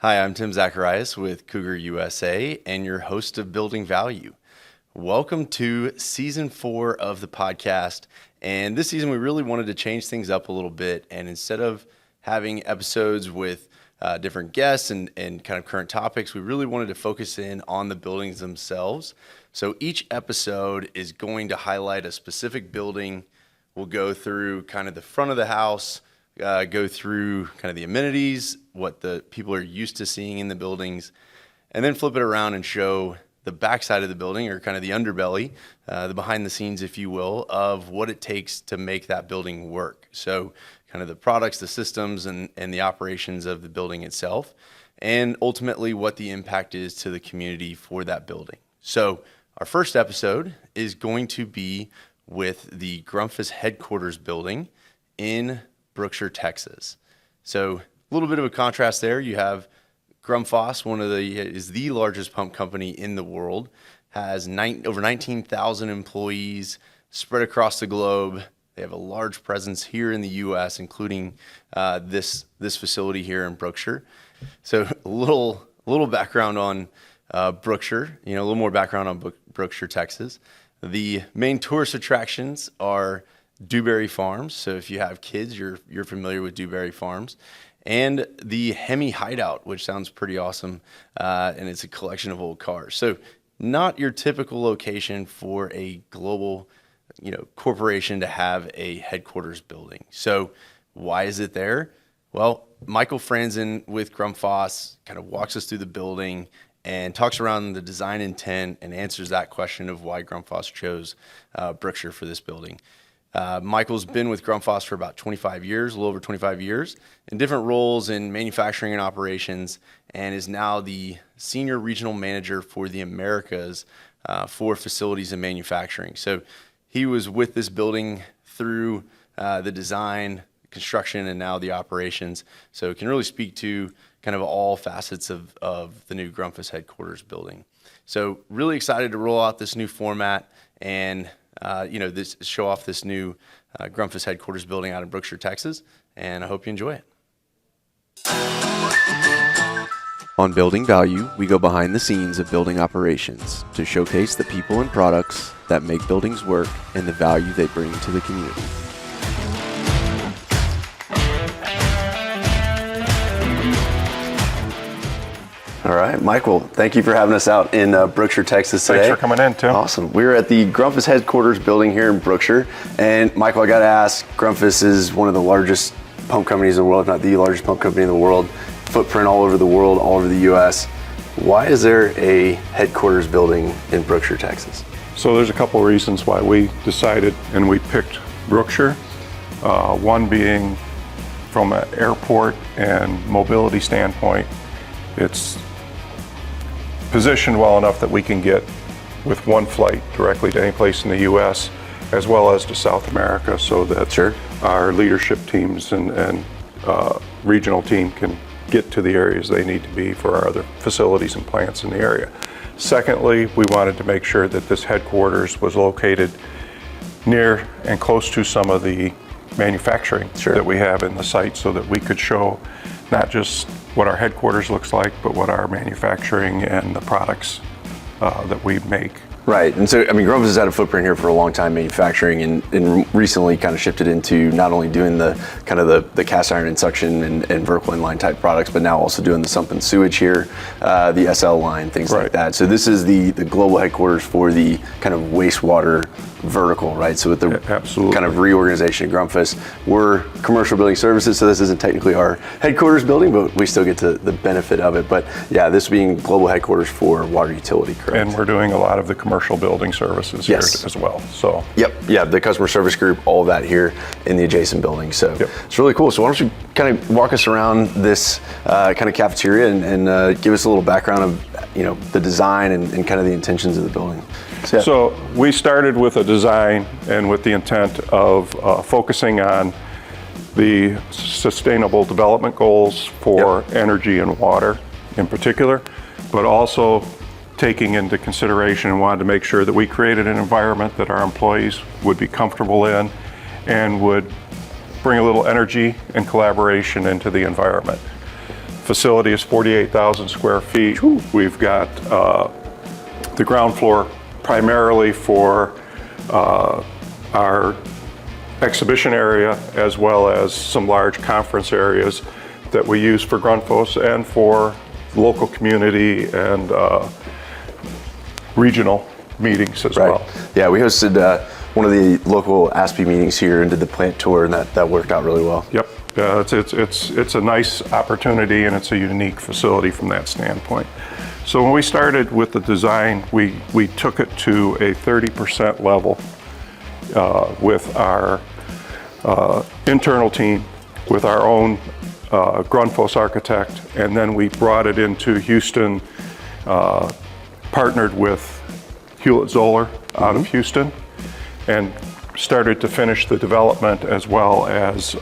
Hi, I'm Tim Zacharias with Cougar USA and your host of Building Value. Welcome to season 4 of the podcast. And this season, we really wanted to change things up a little bit. And instead of having episodes with different guests and kind of current topics, we really wanted to focus in on the buildings themselves. So each episode is going to highlight a specific building. We'll go through kind of the front of the house, go through kind of the amenities, what the people are used to seeing in the buildings, and then flip it around and show the backside of the building, or kind of the underbelly, the behind the scenes, if you will, of what it takes to make that building work. So kind of the products, the systems, and the operations of the building itself, and ultimately what the impact is to the community for that building. So our first episode is going to be with the Grundfos headquarters building in Brookshire, Texas. So a little bit of a contrast there. You have Grundfos, is the largest pump company in the world, has over 19,000 employees spread across the globe. They have a large presence here in the U.S., including this facility here in Brookshire. So a little background on Brookshire, a little more background on Brookshire, Texas. The main tourist attractions are Dewberry Farms. So if you have kids, you're familiar with Dewberry Farms. And the Hemi Hideout, which sounds pretty awesome, and it's a collection of old cars. So not your typical location for a global, corporation to have a headquarters building. So why is it there? Well, Michael Franzen with Grundfos kind of walks us through the building and talks around the design intent and answers that question of why Grundfos chose Brookshire for this building. Michael's been with Grundfos for about 25 years, a little over 25 years, in different roles in manufacturing and operations, and is now the senior regional manager for the Americas for facilities and manufacturing. So he was with this building through the design, construction, and now the operations. So it can really speak to kind of all facets of the new Grundfos headquarters building. So really excited to roll out this new format and show off this new Grundfos headquarters building out in Brookshire, Texas, and I hope you enjoy it. On Building Value, we go behind the scenes of building operations to showcase the people and products that make buildings work and the value they bring to the community. All right, Michael, thank you for having us out in Brookshire, Texas today. Thanks for coming in, Tim. Awesome. We're at the Grundfos headquarters building here in Brookshire. And Michael, I got to ask, Grundfos is one of the largest pump companies in the world, if not the largest pump company in the world, footprint all over the world, all over the U.S. Why is there a headquarters building in Brookshire, Texas? So there's a couple of reasons why we decided and we picked Brookshire. One being from an airport and mobility standpoint, it's positioned well enough that we can get with one flight directly to any place in the U.S. as well as to South America, so that our leadership teams and regional team can get to the areas they need to be for our other facilities and plants in the area. Secondly, we wanted to make sure that this headquarters was located near and close to some of the manufacturing that we have in the site, so that we could show not just what our headquarters looks like, but what our manufacturing and the products that we make. Right, and so, Grundfos has had a footprint here for a long time manufacturing and recently kind of shifted into not only doing the cast iron and suction and vertical inline type products, but now also doing the sump and sewage here, the SL line, things like that. So this is the global headquarters for the kind of wastewater vertical, right? So with the kind of reorganization of Grundfos, we're commercial building services, so this isn't technically our headquarters building, but we still get to the benefit of it. But yeah, this being global headquarters for water utility, correct? And we're doing a lot of the commercial building services here as well. So the customer service group, all of that here in the adjacent building. So it's really cool. So why don't you kind of walk us around this kind of cafeteria and give us a little background of the design and kind of the intentions of the building. So we started with a design and with the intent of focusing on the sustainable development goals for energy and water in particular, but also taking into consideration and wanted to make sure that we created an environment that our employees would be comfortable in and would bring a little energy and collaboration into the environment. facility is 48,000 square feet. We've got the ground floor primarily for our exhibition area, as well as some large conference areas that we use for Grundfos and for local community and regional meetings as well. Yeah, we hosted one of the local ASPE meetings here and did the plant tour, and that worked out really well. Yep. It's a nice opportunity, and it's a unique facility from that standpoint. So when we started with the design, we took it to a 30% level with our internal team, with our own Grundfos architect, and then we brought it into Houston, partnered with Hewlett-Zoller out of Houston, and started to finish the development, as well as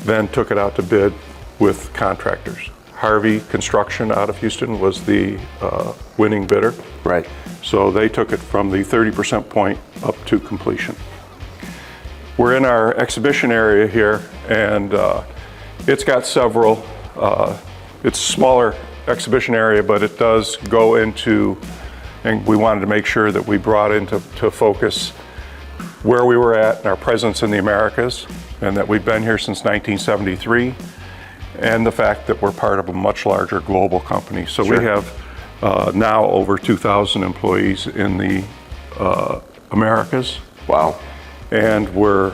then took it out to bid with contractors. Harvey Construction out of Houston was the winning bidder. Right. So they took it from the 30% point up to completion. We're in our exhibition area here, and it's got several, it's a smaller exhibition area, but it does go into, and we wanted to make sure that we brought into focus where we were at and our presence in the Americas, and that we've been here since 1973, and the fact that we're part of a much larger global company. So we have now over 2,000 employees in the Americas. Wow. And we're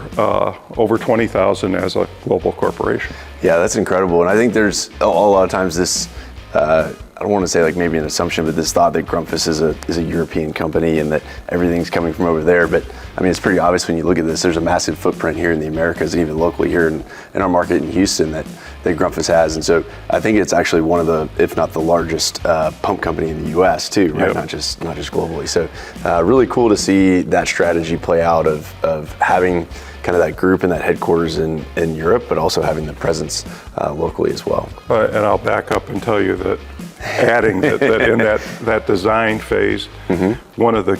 over 20,000 as a global corporation. Yeah, that's incredible. And I think there's a lot of times this, I don't want to say like maybe an assumption, but this thought that Grundfos is a European company and that everything's coming from over there. But I mean, it's pretty obvious when you look at this. There's a massive footprint here in the Americas, and even locally here in our market in Houston that Grundfos has. And so I think it's actually one of the, if not the largest pump company in the U.S. too, right? Yep. Not just globally. So really cool to see that strategy play out of having kind of that group and that headquarters in Europe, but also having the presence locally as well. And I'll back up and tell you that adding that in that design phase, one of the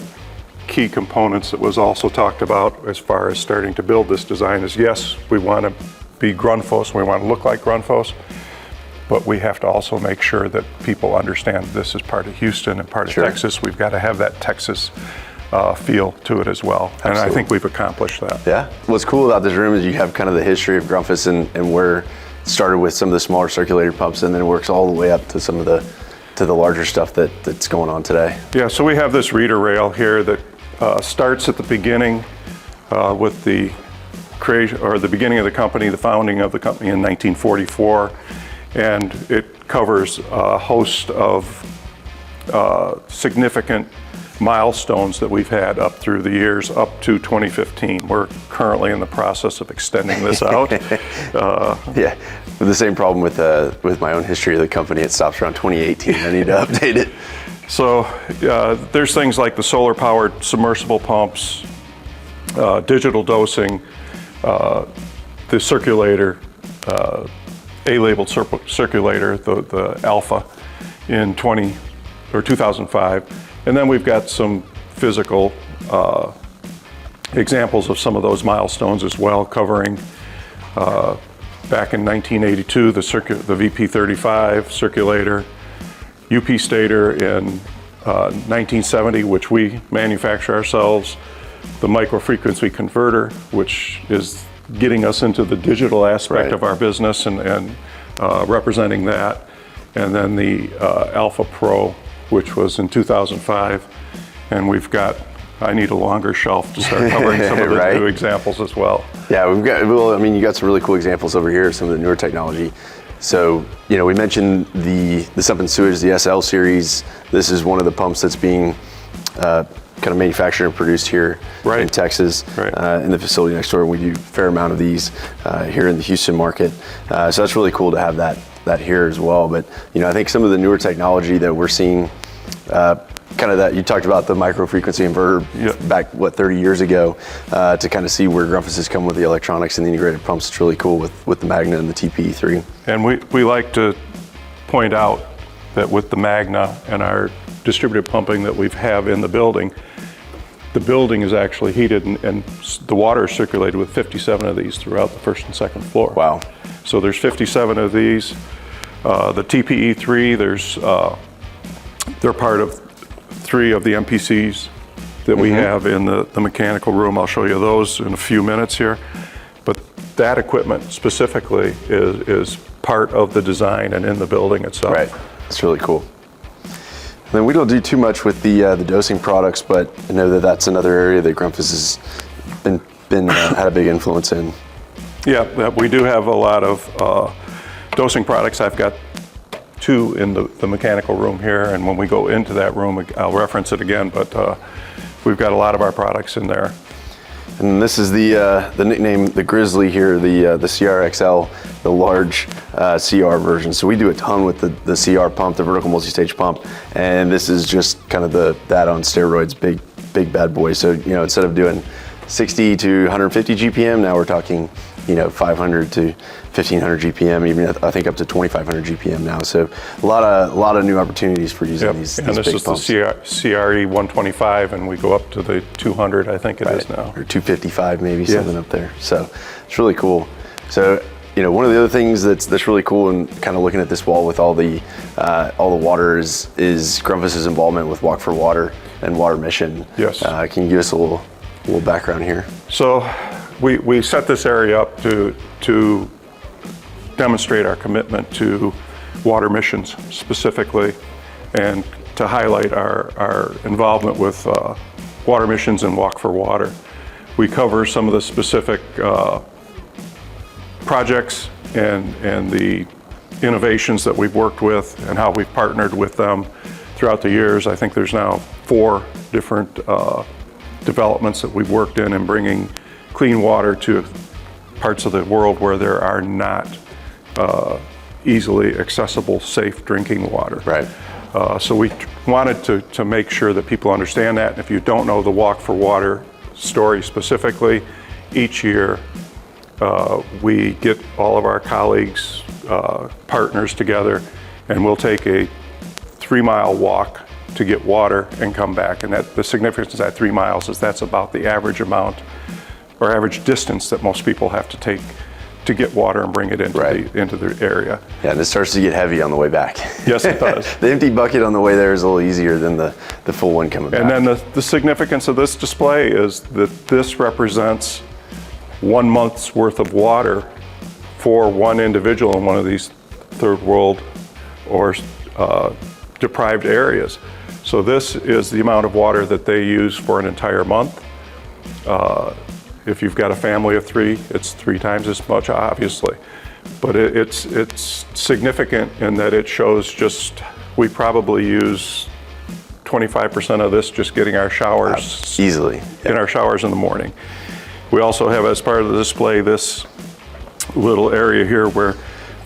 key components that was also talked about as far as starting to build this design is, yes, we want to be Grundfos, we want to look like Grundfos, but we have to also make sure that people understand this is part of Houston and part of Texas. We've got to have that Texas feel to it as well. Absolutely. And I think we've accomplished that. Yeah. What's cool about this room is you have kind of the history of Grundfos and where it started with some of the smaller circulator pumps, and then it works all the way up to some of the larger stuff that's going on today. Yeah, so we have this reader rail here that starts at the beginning with the creation, or the beginning of the company, the founding of the company in 1944, and it covers a host of significant milestones that we've had up through the years up to 2015. We're currently in the process of extending this out. Yeah, the same problem with my own history of the company. It stops around 2018. I need to update it. So there's things like the solar-powered submersible pumps, digital dosing, the circulator, A-labeled circulator, the Alpha in 2005. And then we've got some physical examples of some of those milestones as well, covering back in 1982, the VP35 circulator, UP stator in 1970, which we manufacture ourselves, the microfrequency converter, which is getting us into the digital aspect of our business and representing that, and then the Alpha Pro, which was in 2005, and we've got, I need a longer shelf to start covering some of the new examples as well. Yeah, you got some really cool examples over here, some of the newer technology. So, we mentioned the sump and sewage, the SL series. This is one of the pumps that's being kind of manufactured and produced here in Texas, in the facility next door. We do a fair amount of these here in the Houston market. So that's really cool to have that here as well. But, I think some of the newer technology that we're seeing, kind of that you talked about the micro-frequency inverter back 30 years ago, to kind of see where Grundfos has come with the electronics and the integrated pumps. It's really cool with the Magna and the TPE3. And we like to point out that with the Magna and our distributed pumping that we have in the building is actually heated and the water is circulated with 57 of these throughout the first and second floor. Wow. So there's 57 of these. The TPE3, they're part of 3 of the MPCs that we have in the mechanical room. I'll show you those in a few minutes here. But that equipment specifically is part of the design and in the building itself. Right, it's really cool. And then we don't do too much with the dosing products, but I know that that's another area that Grundfos has been had a big influence in. Yeah, we do have a lot of dosing products. I've got 2 in the mechanical room here, and when we go into that room, I'll reference it again, but we've got a lot of our products in there. And this is the nickname, the Grizzly here, the CRXL, the large CR version. So we do a ton with the CR pump, the vertical multi-stage pump, and this is just kind of that on steroids, big bad boy. So, you know, instead of doing 60 to 150 GPM, now we're talking, you know, 500 to 1500 GPM, even I think up to 2500 GPM now. So a lot of new opportunities for using these big pumps. And this is the CRE 125, and we go up to the 200, I think it is now. Or 255 maybe, something up there. So it's really cool. So, you know, one of the other things that's really cool, and kind of looking at this wall with all the water is Grundfos' involvement with Walk for Water and Water Mission. Yes. Can you give us a little background here? So we set this area up to demonstrate our commitment to water missions specifically, and to highlight our involvement with water missions and Walk for Water. We cover some of the specific projects and the innovations that we've worked with and how we've partnered with them throughout the years. I think there's now 4 different developments that we've worked in bringing clean water to parts of the world where there are not easily accessible, safe drinking water. Right. So we wanted to make sure that people understand that. And if you don't know the Walk for Water story specifically, each year we get all of our colleagues, partners together, and we'll take a 3-mile walk to get water and come back. And that the significance of that 3 miles is that's about the average amount or average distance that most people have to take to get water and bring it into the area. Yeah, and it starts to get heavy on the way back. Yes, it does. The empty bucket on the way there is a little easier than the full one coming back. And then the significance of this display is that this represents 1 month's worth of water for one individual in one of these third world or deprived areas. So this is the amount of water that they use for an entire month. If you've got a family of 3, it's 3 times as much, obviously. But it's significant in that it shows just, we probably use 25% of this just getting our showers. Easily. In our showers in the morning. We also have, as part of the display, this little area here where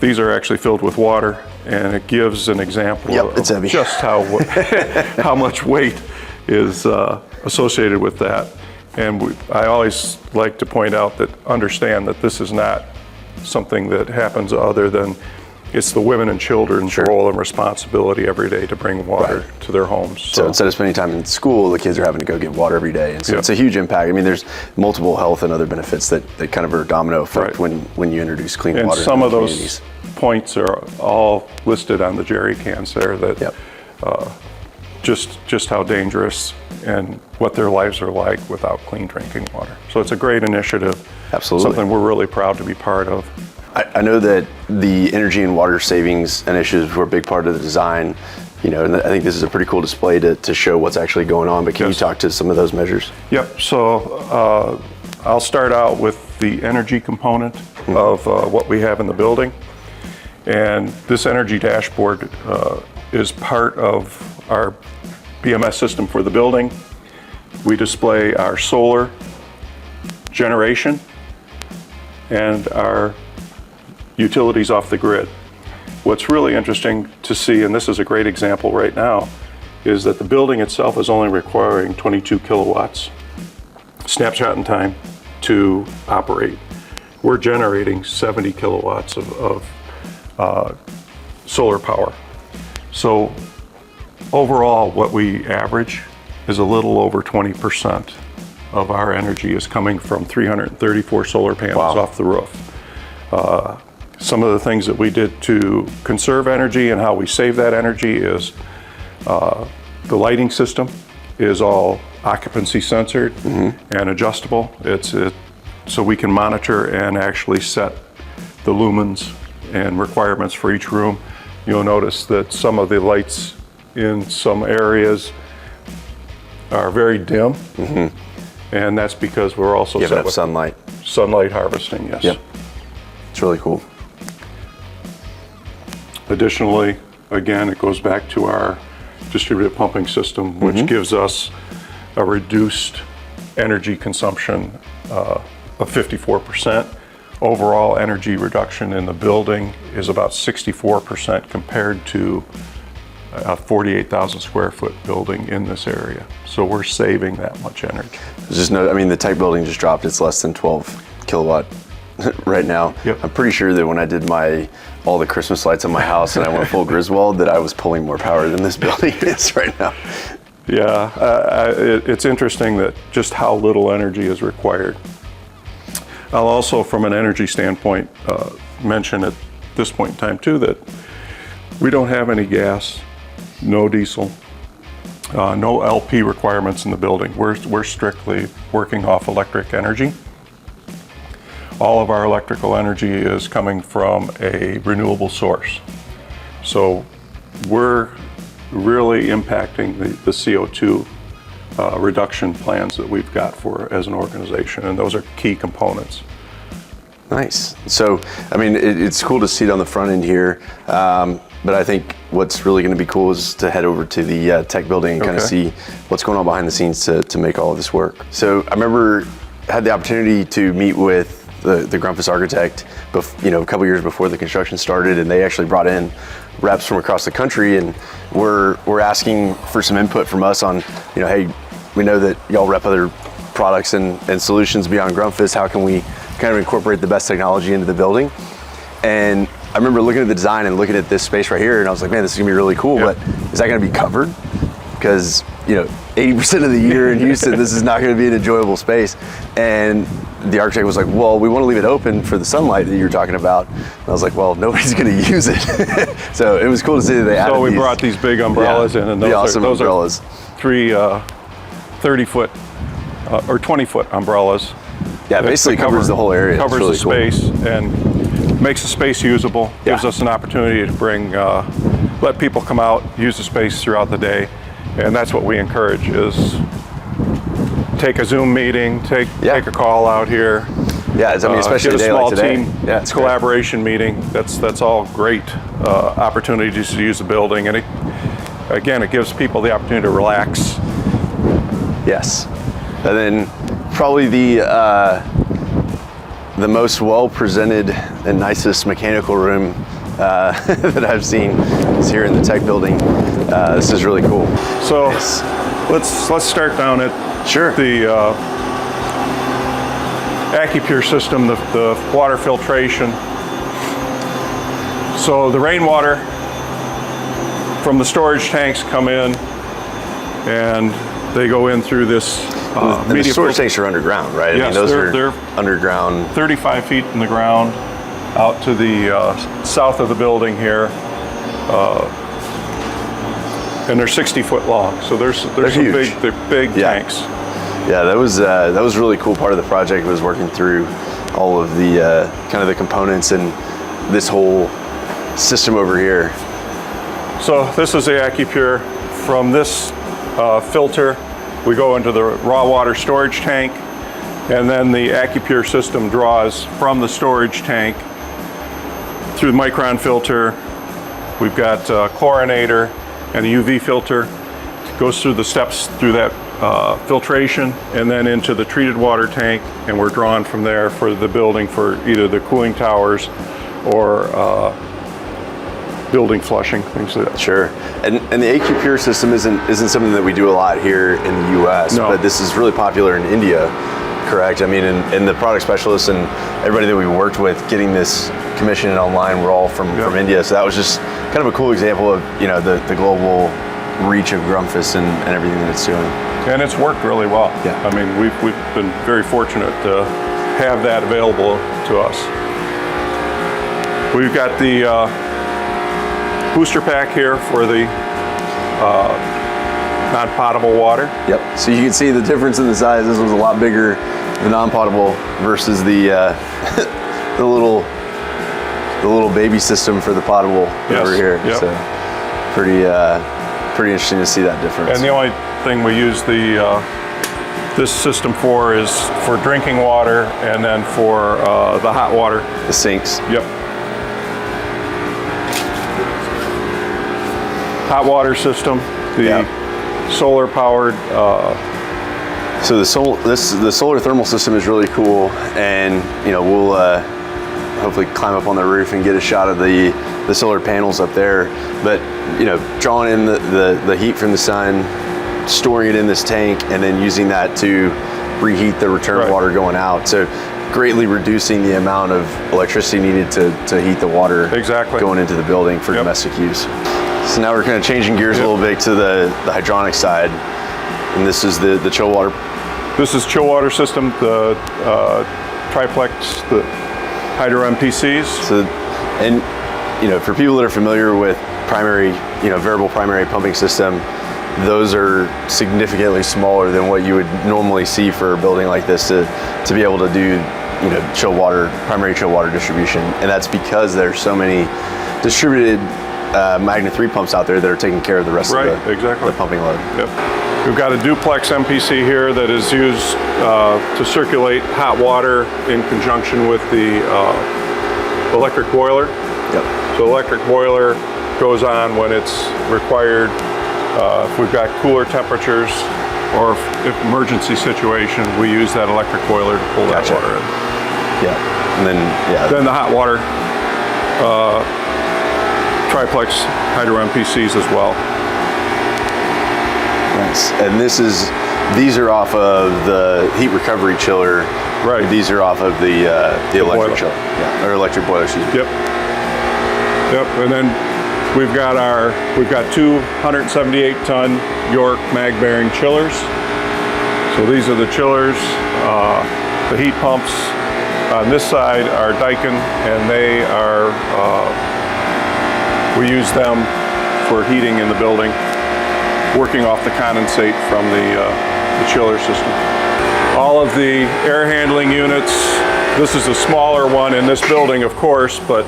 these are actually filled with water, and it gives an example of just how much weight is associated with that. And I always like to point out that understand that this is not something that happens other than it's the women and children's role and responsibility every day to bring water to their homes. So instead of spending time in school, the kids are having to go get water every day. And so it's a huge impact. I mean, there's multiple health and other benefits that kind of are a domino effect when you introduce clean water. And some of those points are all listed on the jerry cans there that just how dangerous and what their lives are like without clean drinking water. So it's a great initiative. Absolutely. Something we're really proud to be part of. I know that the energy and water savings initiatives were a big part of the design, you know, and I think this is a pretty cool display to show what's actually going on, but can you talk to some of those measures? Yep, so I'll start out with the energy component of what we have in the building. And this energy dashboard is part of our BMS system for the building. We display our solar generation and our utilities off the grid. What's really interesting to see, and this is a great example right now, is that the building itself is only requiring 22 kilowatts snapshot in time to operate. We're generating 70 kilowatts of solar power. So overall, what we average is a little over 20% of our energy is coming from 334 solar panels off the roof. some of the things that we did to conserve energy and how we save that energy is the lighting system is all occupancy censored and adjustable. So we can monitor and actually set the lumens and requirements for each room. You'll notice that some of the lights in some areas are very dim, and that's because we're also You have set enough with sunlight harvesting, yes. Yep. It's really cool. Additionally, again, it goes back to our distributed pumping system, which gives us a reduced energy consumption of 54%. Overall energy reduction in the building is about 64% compared to a 48,000 square foot building in this area. So we're saving that much energy. The tech building just dropped. It's less than 12 kilowatt right now. Yep. I'm pretty sure that when I did all the Christmas lights on my house and I went full Griswold, that I was pulling more power than this building is right now. Yeah, it's interesting that just how little energy is required. I'll also, from an energy standpoint, mention at this point in time too that we don't have any gas, no diesel, no LP requirements in the building. We're strictly working off electric energy. All of our electrical energy is coming from a renewable source. So we're really impacting the CO2 reduction plans that we've got as an organization, and those are key components. Nice. So, it's cool to see it on the front end here, but I think what's really going to be cool is to head over to the tech building and kind of see what's going on behind the scenes to make all of this work. So I remember had the opportunity to meet with the Grundfos architect, a couple years before the construction started, and they actually brought in reps from across the country, and we're asking for some input from us on, hey, we know that y'all rep other products and solutions beyond Grundfos. How can we kind of incorporate the best technology into the building? And I remember looking at the design and looking at this space right here, and I was like, man, this is gonna be really cool, but is that gonna be covered? Because 80% of the year in Houston, this is not gonna be an enjoyable space. And the architect was like, well, we wanna leave it open for the sunlight that you're talking about. And I was like, well, nobody's gonna use it. So it was cool to see that they added we brought these big umbrellas in, and those umbrellas. Are three 30-foot or 20-foot umbrellas. Yeah, it basically covers the whole area. Covers really the space and makes the space usable. Yeah. Gives us an opportunity to let people come out, use the space throughout the day, and that's what we encourage is take a Zoom meeting, take a call out here. Yeah, especially get a a day small like today. team Yeah, it's collaboration meeting. That's all great opportunities to use the building, and it gives people the opportunity to relax. Yes, and then probably the most well presented and nicest mechanical room that I've seen is here in the tech building. This is really cool. So nice. let's start down at the AccuPure system, the water filtration. So the rainwater from the storage tanks come in, and they go in through this the storage tanks are underground, right? Yes, they're underground. 35 feet in the ground, out to the south of the building here, and they're 60-foot long. So they're some huge. big tanks. Yeah, that was a really cool part of the project, was working through all of the kind of the components and this whole system over here. So this is the AccuPure. From this filter, we go into the raw water storage tank, and then the AccuPure system draws from the storage tank through the micron filter. We've got a chlorinator and a UV filter. It goes through the steps through that filtration, and then into the treated water tank, and we're drawn from there for the building for either the cooling towers or building flushing, things like that. Sure. And the AccuPure system isn't something that we do a lot here in the U.S., but this is really popular in India, correct? And the product specialists and everybody that we worked with getting this commissioned and online were all from India. So that was just kind of a cool example of the global reach of Grundfos and everything that it's doing. And it's worked really well. Yeah. I mean, we've been very fortunate to have that available to us. We've got the booster pack here for the non-potable water. Yep. So you can see the difference in the size. This one's a lot bigger, the non-potable versus the the little baby system for the potable over here. Yep. So pretty interesting to see that difference. And the only thing we use this system for is for drinking water, and then for the hot water. The sinks. Yep. Hot water system. The solar powered. So the solar thermal system is really cool, and we'll hopefully climb up on the roof and get a shot of the solar panels up there. But drawing in the heat from the sun, storing it in this tank, and then using that to reheat the return water going out. So greatly reducing the amount of electricity needed to heat the water going into the building for domestic use. So now we're kind of changing gears a little bit to the hydronic side, and this is the chill water. This is chill water system, the triplex, the Hydro MPCs. So, and for people that are familiar with primary, variable primary pumping system, those are significantly smaller than what you would normally see for a building like this to be able to do, primary chill water distribution. And that's because there's so many distributed Magna 3 pumps out there that are taking care of the rest of the pumping load. Yep. We've got a duplex MPC here that is used to circulate hot water in conjunction with the electric boiler. Yep. So electric boiler goes on when it's required. If we've got cooler temperatures or if emergency situation, we use that electric boiler to pull that water in. Yeah, and then Then the hot water triplex Hydro MPCs as well. Nice. And these are off of the heat recovery chiller. Right. These are off of the electric boiler. chiller. Yeah, or electric boiler. Excuse me. Yep. Yep. And then we've got 2 178-ton York mag bearing chillers. So these are the chillers. The heat pumps on this side are Daikin, and they are we use them for heating in the building, working off the condensate from the chiller system. All of the air handling units. This is a smaller one in this building, of course, but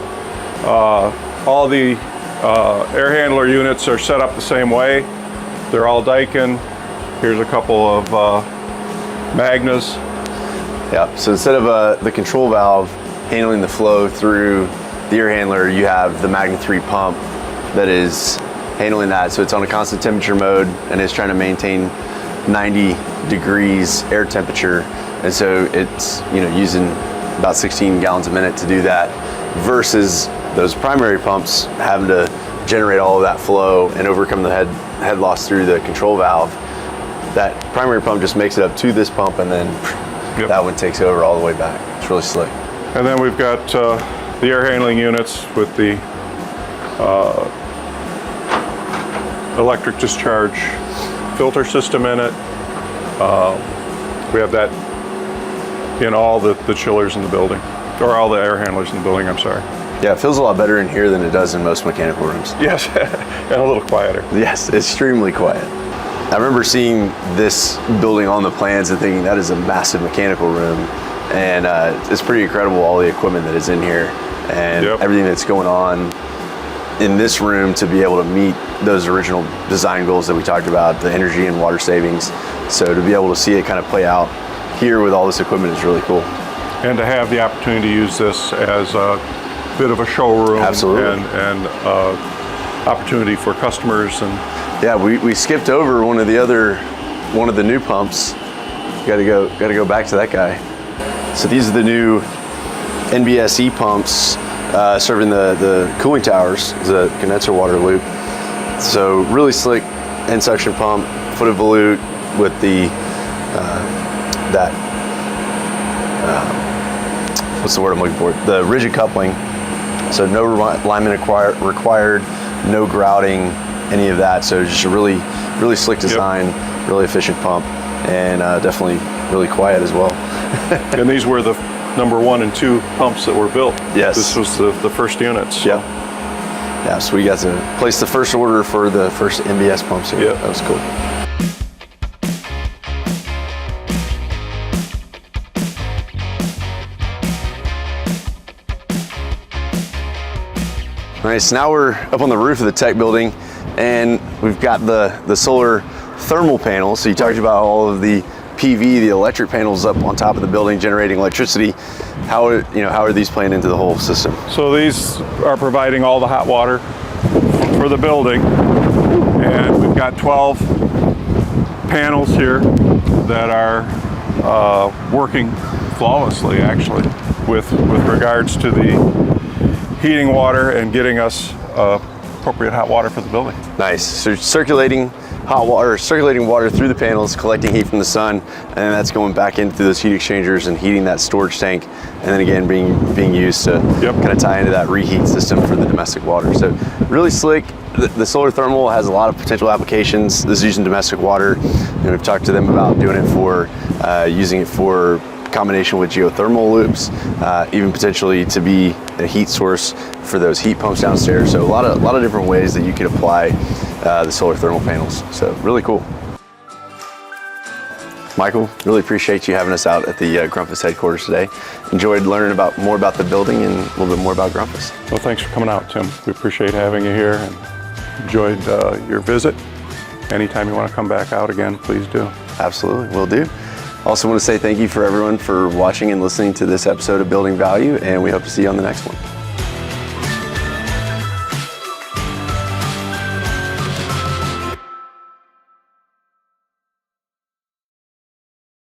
all the air handler units are set up the same way. They're all Daikin. Here's a couple of Magnas. Yeah, so instead of the control valve handling the flow through the air handler, you have the Magna 3 pump that is handling that. So it's on a constant temperature mode, and it's trying to maintain 90 degrees air temperature. And so it's using about 16 gallons a minute to do that, versus those primary pumps having to generate all of that flow and overcome the head loss through the control valve. That primary pump just makes it up to this pump, and then that one takes over all the way back. It's really slick. And then we've got the air handling units with the electric discharge filter system in it. We have that in all the chillers in the building, or all the air handlers in the building, I'm sorry. Yeah, it feels a lot better in here than it does in most mechanical rooms. Yes, and a little quieter. Yes, extremely quiet. I remember seeing this building on the plans and thinking that is a massive mechanical room, and it's pretty incredible, all the equipment that is in here and everything that's going on in this room to be able to meet those original design goals that we talked about, the energy and water savings. So to be able to see it kind of play out here with all this equipment is really cool. And to have the opportunity to use this as a bit of a showroom. Absolutely. and opportunity for customers. And yeah, we skipped over one of the new pumps. Got to go back to that guy. So these are the new NBSE pumps serving the cooling towers, the condenser water loop. So really slick end suction pump, footed volute with the what's the word I'm looking for? The rigid coupling. So no alignment required, no grouting, any of that. So just a really slick design, really efficient pump, and definitely really quiet as well. And these were the number 1 and 2 pumps that were built. Yes. This was the first unit. So. Yep. Yeah, so we got to place the first order for the first MBS pumps here. Yep. That was cool. All right, so now we're up on the roof of the tech building, and we've got the solar thermal panels. So you talked about all of the PV, the electric panels up on top of the building generating electricity. How are these playing into the whole system? So these are providing all the hot water for the building, and we've got 12 panels here that are working flawlessly, actually, with regards to the heating water and getting us appropriate hot water for the building. Nice. So circulating water through the panels, collecting heat from the sun, and then that's going back into those heat exchangers and heating that storage tank, and then again being used to kind of tie into that reheat system for the domestic water. So really slick. The solar thermal has a lot of potential applications. This is using domestic water, and we've talked to them about doing it for using it for combination with geothermal loops, even potentially to be a heat source for those heat pumps downstairs. So a lot of different ways that you could apply the solar thermal panels. So really cool. Michael, really appreciate you having us out at the Grundfos headquarters today. Enjoyed learning more about the building and a little bit more about Grundfos. Well, thanks for coming out, Tim. We appreciate having you here and enjoyed your visit. Anytime you want to come back out again, please do. Absolutely, will do. Also want to say thank you for everyone for watching and listening to this episode of Building Value, and we hope to see you on the next one.